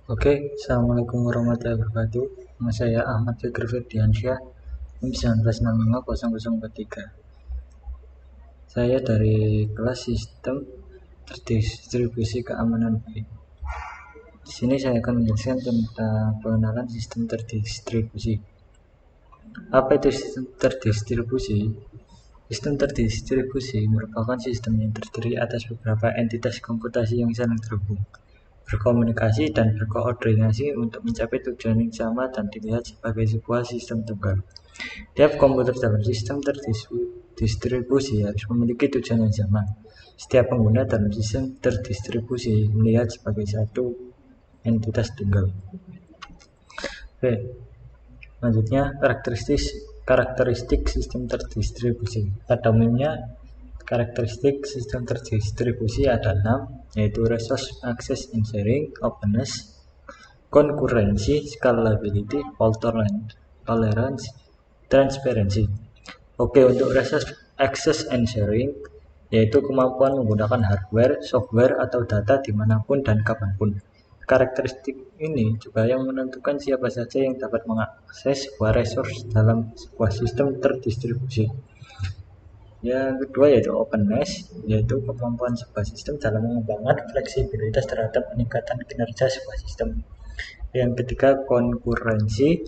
Oke, Assalamualaikum warahmatullahi wabarakatuh. Nama saya Ahmad Fikri Firdiansyah, NIM 19650043. Saya dari kelas Sistem Terdistribusi Keamanan B. Di sini saya akan menjelaskan tentang pengenalan sistem terdistribusi. Apa itu sistem terdistribusi? Sistem terdistribusi merupakan sistem yang terdiri atas beberapa entitas komputasi yang saling terhubung, berkomunikasi dan berkoordinasi untuk mencapai tujuan yang sama dan dilihat sebagai sebuah sistem tunggal. Tiap komputer dalam sistem terdistribusi harus memiliki tujuan yang sama. Setiap pengguna dalam sistem terdistribusi melihat sebagai satu entitas tunggal. Oke, selanjutnya karakteristik sistem terdistribusi. Pada umumnya karakteristik sistem terdistribusi ada 6, yaitu resource access and sharing, openness, konkurensi, scalability, fault tolerance, transparency. Oke, untuk resource access and sharing yaitu kemampuan menggunakan hardware, software, atau data dimanapun dan kapanpun. Karakteristik ini juga yang menentukan siapa saja yang dapat mengakses sebuah resource dalam sebuah sistem terdistribusi. Yang kedua yaitu openness, yaitu kemampuan sebuah sistem dalam mengembangkan fleksibilitas terhadap peningkatan kinerja sebuah sistem. Yang ketiga konkurensi,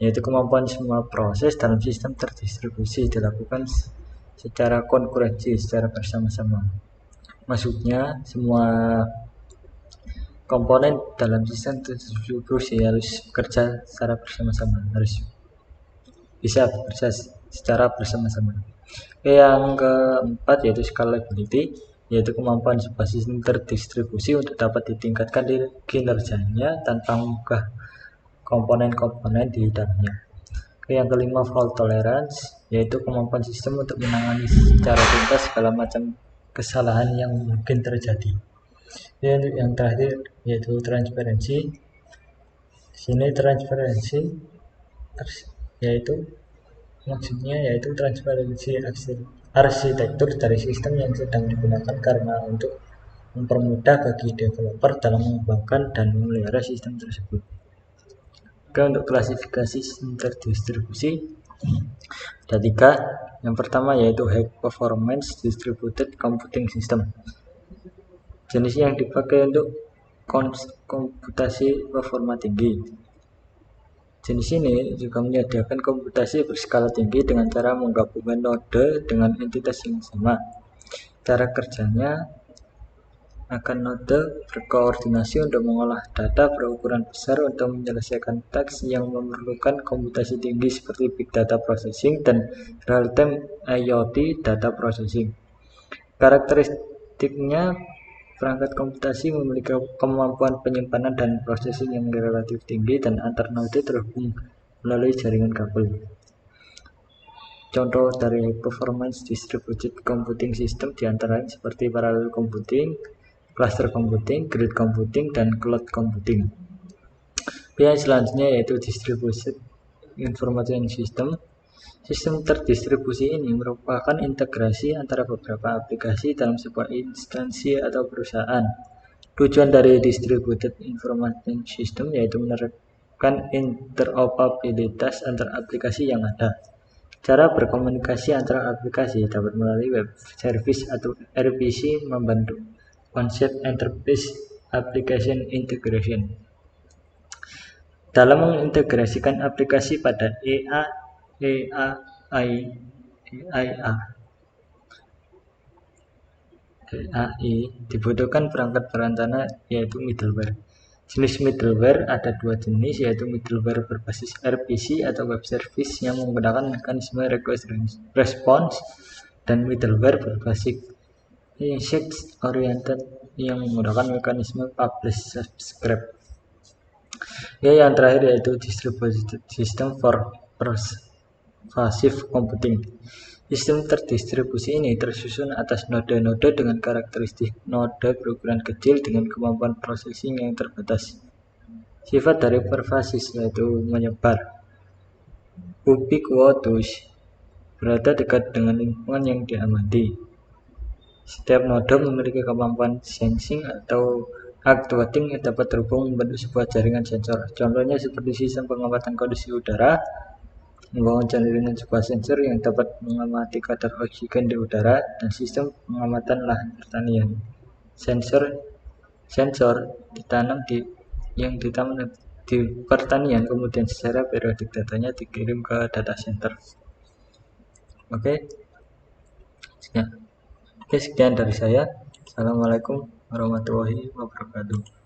yaitu kemampuan semua proses dalam sistem terdistribusi dilakukan secara konkurensi, secara bersama-sama. Maksudnya semua komponen dalam sistem terdistribusi harus bekerja secara bersama-sama, harus bisa bekerja secara bersama-sama. Yang keempat yaitu scalability, yaitu kemampuan sebuah sistem terdistribusi untuk dapat ditingkatkan kinerjanya tanpa mengubah komponen-komponen di dalamnya. Yang kelima fault tolerance, yaitu kemampuan sistem untuk menangani secara tuntas segala macam kesalahan yang mungkin terjadi. Yang terakhir yaitu transparensi. Sini transparensi yaitu maksudnya yaitu transparansi arsitektur dari sistem yang sedang digunakan karena untuk mempermudah bagi developer dalam mengembangkan dan memelihara sistem tersebut. Oke, untuk klasifikasi sistem terdistribusi ada 3. Yang pertama yaitu high performance distributed computing system. Jenis yang dipakai untuk komputasi performa tinggi. Jenis ini juga menyediakan komputasi berskala tinggi dengan cara menggabungkan node dengan entitas yang sama. Cara kerjanya akan node berkoordinasi untuk mengolah data berukuran besar untuk menyelesaikan teks yang memerlukan komputasi tinggi seperti big data processing dan real-time IoT data processing. Karakteristiknya, perangkat komputasi memiliki kemampuan penyimpanan dan processing yang relatif tinggi dan antar node terhubung melalui jaringan kabel. Contoh dari performance distributed computing system diantaranya seperti parallel computing, cluster computing, grid computing, dan cloud computing. Yang selanjutnya yaitu distributed information system. Sistem terdistribusi ini merupakan integrasi antara beberapa aplikasi dalam sebuah instansi atau perusahaan. Tujuan dari distributed information system yaitu menerapkan interoperabilitas antar aplikasi yang ada. Cara berkomunikasi antara aplikasi dapat melalui web service atau RPC membantu konsep enterprise application integration. Dalam mengintegrasikan aplikasi pada AI dibutuhkan perangkat perantara yaitu middleware. Jenis middleware ada 2 jenis, yaitu middleware berbasis RPC atau web service yang menggunakan mekanisme request response dan middleware berbasis message oriented yang menggunakan mekanisme publish subscribe. Yang terakhir yaitu distributed system for pervasive computing. Sistem terdistribusi ini tersusun atas node-node dengan karakteristik node berukuran kecil dengan kemampuan processing yang terbatas. Sifat dari pervasive yaitu menyebar. Ubiquitous, berada dekat dengan lingkungan yang diamati. Setiap node memiliki kemampuan sensing atau Alat voting yang dapat terhubung membentuk sebuah jaringan sensor. Contohnya seperti sistem pengamatan kondisi udara, membangun jaringan sebuah sensor yang dapat mengamati kadar oksigen di udara, dan sistem pengamatan lahan pertanian. Sensor ditanam di pertanian, kemudian secara periodik datanya dikirim ke data center. Oke, sekian dari saya. Assalamualaikum warahmatullahi wabarakatuh.